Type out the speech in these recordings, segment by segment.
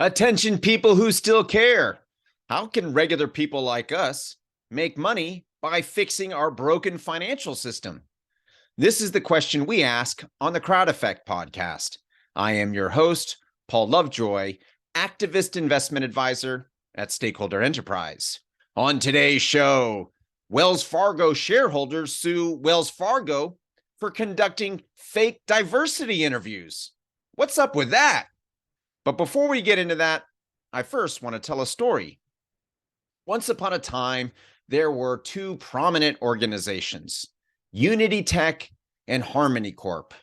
Attention, people who still care. How can regular people like us make money by fixing our broken financial system? This is the question we ask on the Crowd Effect podcast. I am your host, Paul Lovejoy, activist investment advisor at Stakeholder Enterprise. On today's show, Wells Fargo shareholders sue Wells Fargo for conducting fake diversity interviews. What's up with that? But before we get into that, I first want to tell a story. Once upon a time, there were two prominent organizations, Unity Tech and Harmony Corp.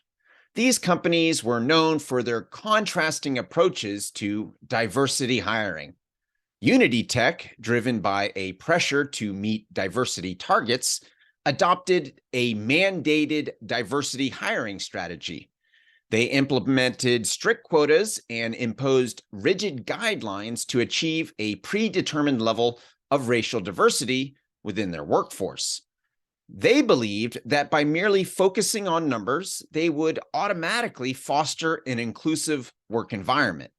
These companies were known for their contrasting approaches to diversity hiring. Unity Tech, driven by a pressure to meet diversity targets, adopted a mandated diversity hiring strategy. They implemented strict quotas and imposed rigid guidelines to achieve a predetermined level of racial diversity within their workforce. They believed that by merely focusing on numbers, they would automatically foster an inclusive work environment.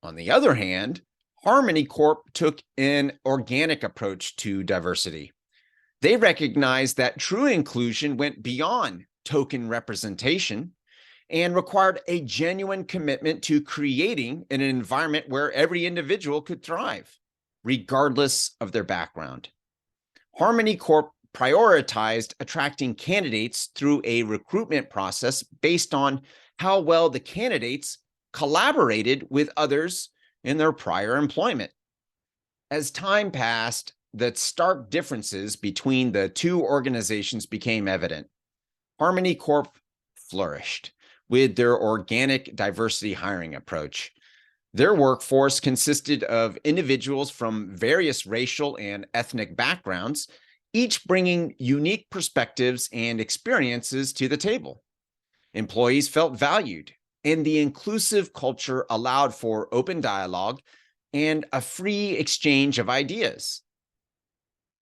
On the other hand, Harmony Corp took an organic approach to diversity. They recognized that true inclusion went beyond token representation and required a genuine commitment to creating an environment where every individual could thrive, regardless of their background. Harmony Corp prioritized attracting candidates through a recruitment process based on how well the candidates collaborated with others in their prior employment. As time passed, the stark differences between the two organizations became evident. Harmony Corp flourished with their organic diversity hiring approach. Their workforce consisted of individuals from various racial and ethnic backgrounds, each bringing unique perspectives and experiences to the table. Employees felt valued, and the inclusive culture allowed for open dialogue and a free exchange of ideas.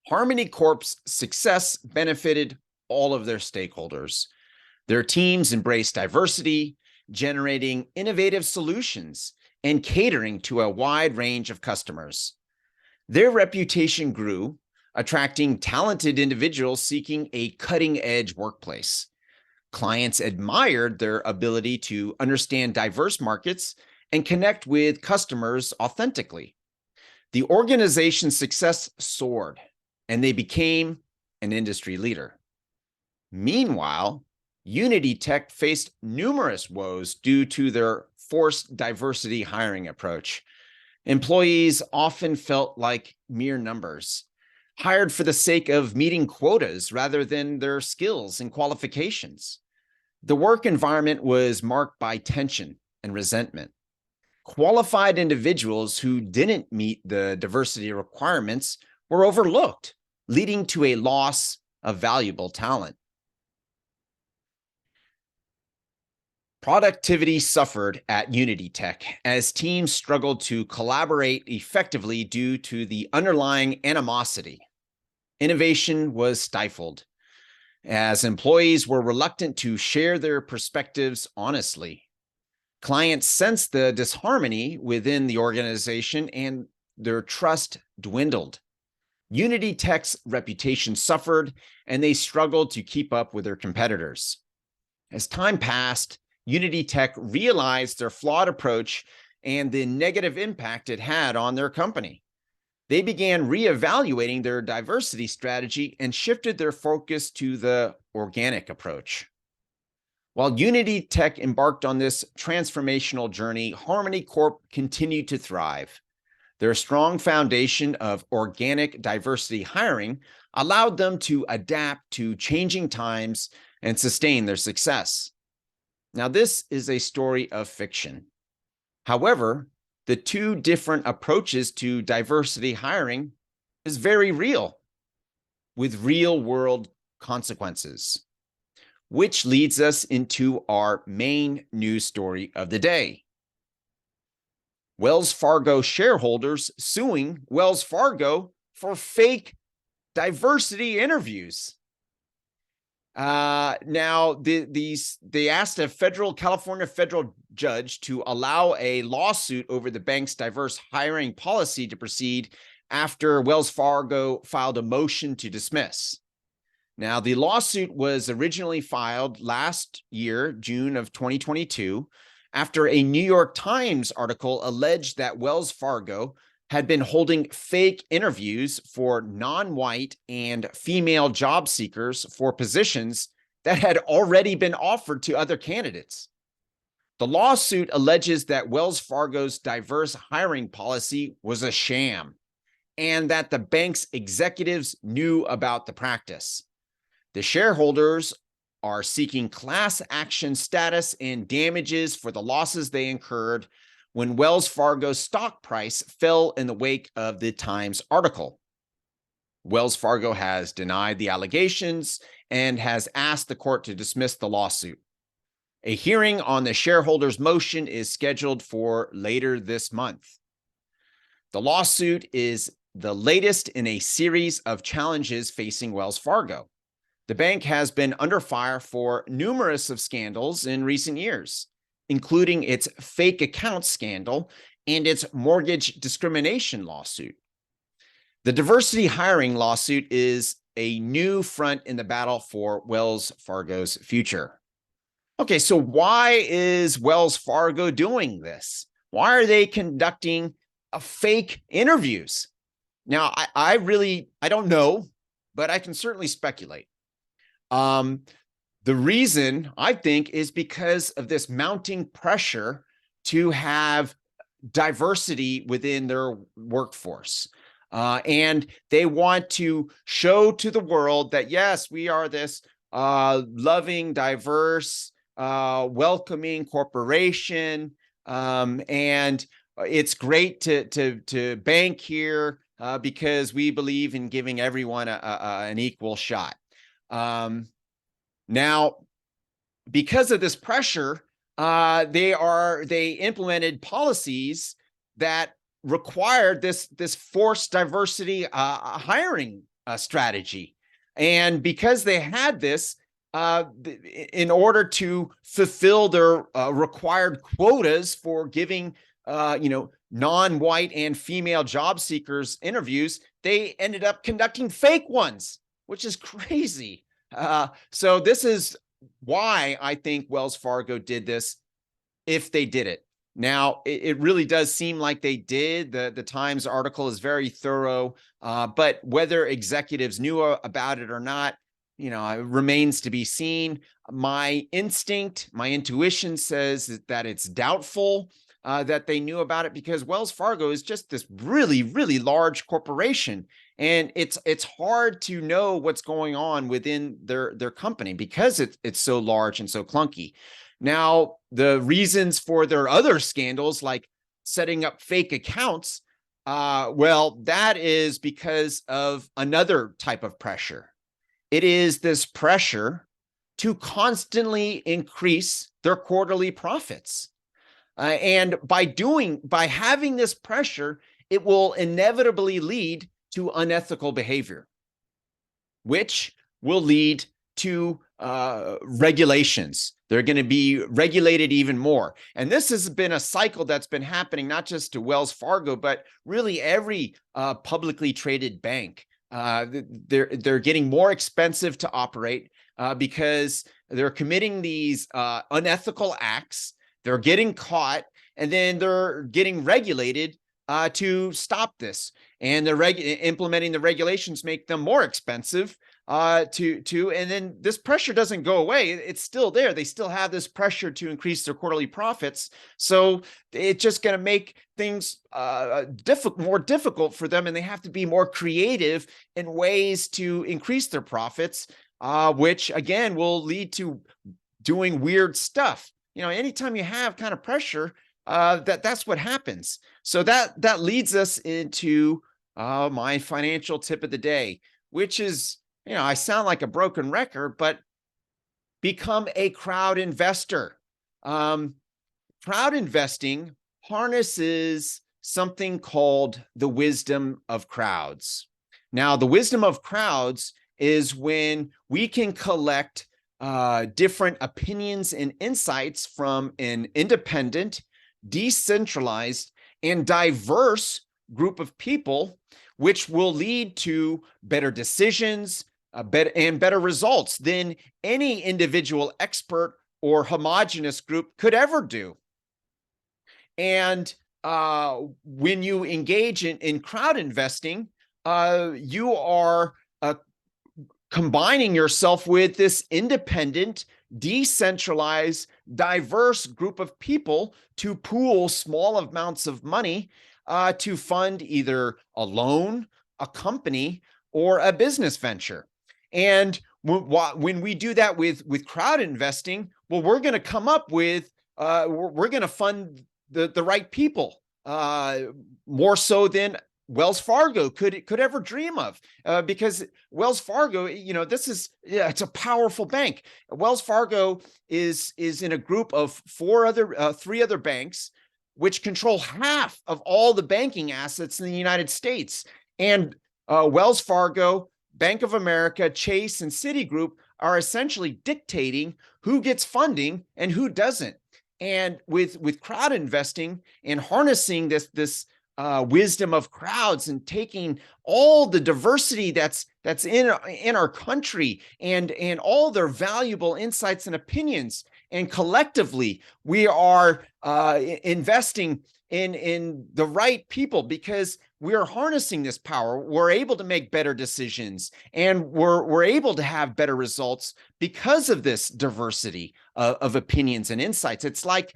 Harmony Corp's success benefited all of their stakeholders. Their teams embraced diversity, generating innovative solutions and catering to a wide range of customers. Their reputation grew, attracting talented individuals seeking a cutting-edge workplace. Clients admired their ability to understand diverse markets and connect with customers authentically. The organization's success soared, and they became an industry leader. Meanwhile, Unity Tech faced numerous woes due to their forced diversity hiring approach. Employees often felt like mere numbers, hired for the sake of meeting quotas rather than their skills and qualifications. The work environment was marked by tension and resentment. Qualified individuals who didn't meet the diversity requirements were overlooked, leading to a loss of valuable talent. Productivity suffered at Unity Tech as teams struggled to collaborate effectively due to the underlying animosity. Innovation was stifled as employees were reluctant to share their perspectives honestly. Clients sensed the disharmony within the organization and their trust dwindled. Unity Tech's reputation suffered, and they struggled to keep up with their competitors. As time passed, Unity Tech realized their flawed approach and the negative impact it had on their company. They began reevaluating their diversity strategy and shifted their focus to the organic approach. While Unity Tech embarked on this transformational journey, Harmony Corp continued to thrive. Their strong foundation of organic diversity hiring allowed them to adapt to changing times and sustain their success. Now, this is a story of fiction. However, the two different approaches to diversity hiring is very real, with real-world consequences, which leads us into our main news story of the day. Wells Fargo shareholders suing Wells Fargo for fake diversity interviews. Now, they asked a California federal judge to allow a lawsuit over the bank's diverse hiring policy to proceed after Wells Fargo filed a motion to dismiss. Now, the lawsuit was originally filed last year, June of 2022, after a New York Times article alleged that Wells Fargo had been holding fake interviews for non-white and female job seekers for positions that had already been offered to other candidates. The lawsuit alleges that Wells Fargo's diverse hiring policy was a sham and that the bank's executives knew about the practice. The shareholders are seeking class action status and damages for the losses they incurred when Wells Fargo's stock price fell in the wake of the Times article. Wells Fargo has denied the allegations and has asked the court to dismiss the lawsuit. A hearing on the shareholders' motion is scheduled for later this month. The lawsuit is the latest in a series of challenges facing Wells Fargo. The bank has been under fire for numerous of scandals in recent years, including its fake account scandal and its mortgage discrimination lawsuit. The diversity hiring lawsuit is a new front in the battle for Wells Fargo's future. Okay, so why is Wells Fargo doing this? Why are they conducting fake interviews? Now, I don't know, but I can certainly speculate. The reason, I think, is because of this mounting pressure to have diversity within their workforce. And they want to show to the world that, yes, we are this loving, diverse, welcoming corporation. And it's great to bank here because we believe in giving everyone an equal shot. Now, because of this pressure, they implemented policies that required this forced diversity hiring strategy. And because they had this, in order to fulfill their required quotas for giving non-white and female job seekers interviews, they ended up conducting fake ones, which is crazy. So this is why I think Wells Fargo did this, if they did it. Now, it really does seem like they did. The Times article is very thorough, but whether executives knew about it or not, it remains to be seen. My intuition says that it's doubtful that they knew about it, because Wells Fargo is just this really, really large corporation. And it's hard to know what's going on within their company because it's so large and so clunky. Now, the reasons for their other scandals, like setting up fake accounts, well, that is because of another type of pressure. It is this pressure to constantly increase their quarterly profits. And by having this pressure, it will inevitably lead to unethical behavior, which will lead to regulations. They're going to be regulated even more. And this has been a cycle that's been happening not just to Wells Fargo, but really every publicly traded bank. They're getting more expensive to operate because they're committing these unethical acts. They're getting caught, and then they're getting regulated to stop this. And they're implementing the regulations make them more expensive and then this pressure doesn't go away. It's still there. They still have this pressure to increase their quarterly profits. So it's just going to make things more difficult for them, and they have to be more creative in ways to increase their profits, which again will lead to doing weird stuff. Anytime you have kind of pressure, that's what happens. So that leads us into my financial tip of the day, which is, I sound like a broken record, but become a crowd investor. Crowd investing harnesses something called the wisdom of crowds. Now, the wisdom of crowds is when we can collect different opinions and insights from an independent, decentralized, and diverse group of people, which will lead to better decisions and better results than any individual expert or homogenous group could ever do. And when you engage in crowd investing, you are combining yourself with this independent, decentralized, diverse group of people to pool small amounts of money to fund either a loan, a company, or a business venture. And when we do that with crowd investing, well, we're going to come up with, we're going to fund the right people more so than Wells Fargo could ever dream of, because Wells Fargo, it's a powerful bank. Wells Fargo is in a group of three other banks, which control half of all the banking assets in the United States. And Wells Fargo, Bank of America, Chase, and Citigroup are essentially dictating who gets funding and who doesn't. And with crowd investing and harnessing this wisdom of crowds and taking all the diversity that's in our country and all their valuable insights and opinions, and collectively we are investing in the right people, because we are harnessing this power. We're able to make better decisions, and we're able to have better results because of this diversity of opinions and insights. It's like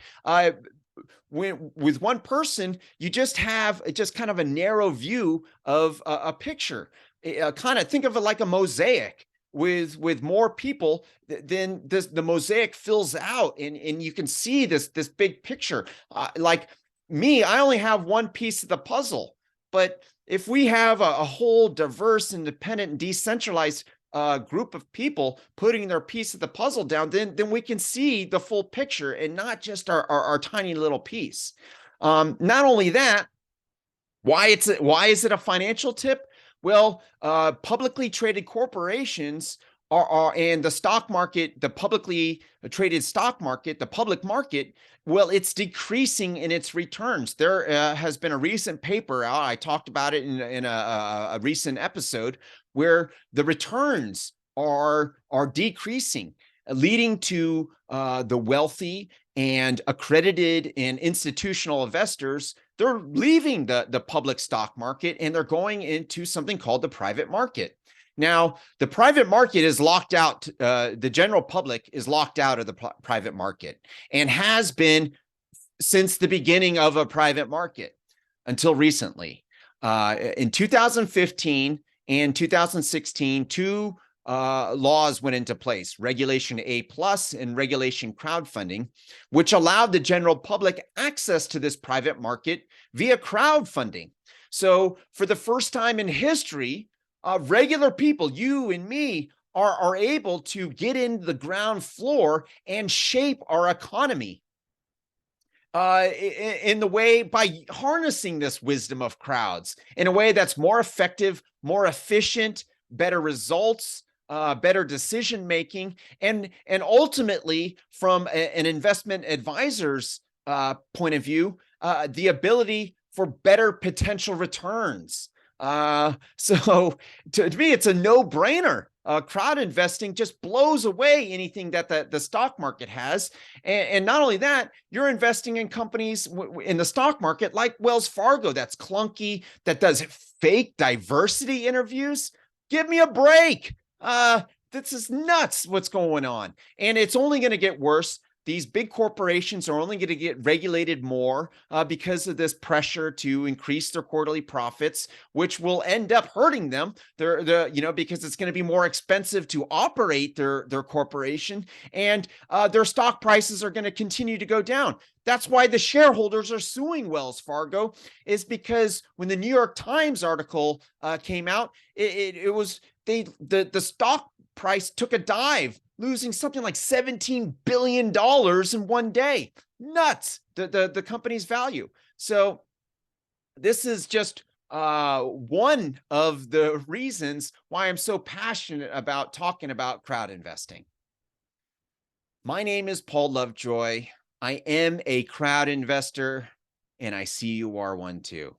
with one person, you just have kind of a narrow view of a picture. Kind of think of it like a mosaic. With more people, then the mosaic fills out, and you can see this big picture. Like me, I only have one piece of the puzzle, but if we have a whole diverse, independent, and decentralized group of people putting their piece of the puzzle down, then we can see the full picture and not just our tiny little piece. Not only that, why is it a financial tip? Well, publicly traded corporations and the stock market, the publicly traded stock market, the public market, well, it's decreasing in its returns. There has been a recent paper out, I talked about it in a recent episode, where the returns are decreasing, leading to the wealthy and accredited and institutional investors. They're leaving the public stock market and they're going into something called the private market. Now, the private market is locked out. The general public is locked out of the private market, and has been since the beginning of a private market until recently. In 2015 and 2016, two laws went into place: Regulation A+ and Regulation Crowdfunding, which allowed the general public access to this private market via crowdfunding. So for the first time in history, regular people, you and me, are able to get into the ground floor and shape our economy in the way, by harnessing this wisdom of crowds in a way that's more effective, more efficient, better results, better decision making, and ultimately, from an investment advisor's point of view, the ability for better potential returns. So to me, it's a no-brainer. Crowd investing just blows away anything that the stock market has. And not only that, you're investing in companies in the stock market like Wells Fargo, that's clunky, that does fake diversity interviews. Give me a break. This is nuts what's going on. And it's only going to get worse. These big corporations are only going to get regulated more because of this pressure to increase their quarterly profits, which will end up hurting them. Because it's going to be more expensive to operate their corporation, and their stock prices are going to continue to go down. That's why the shareholders are suing Wells Fargo, is because when the New York Times article came out, the stock price took a dive, losing something like $17 billion in one day. Nuts, the company's value. So this is just one of the reasons why I'm so passionate about talking about crowd investing. My name is Paul Lovejoy. I am a crowd investor, and I see you are one too.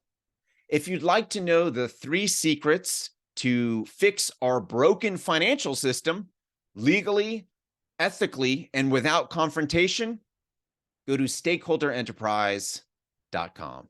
If you'd like to know the 3 secrets to fix our broken financial system legally, ethically, and without confrontation, go to stakeholderenterprise.com.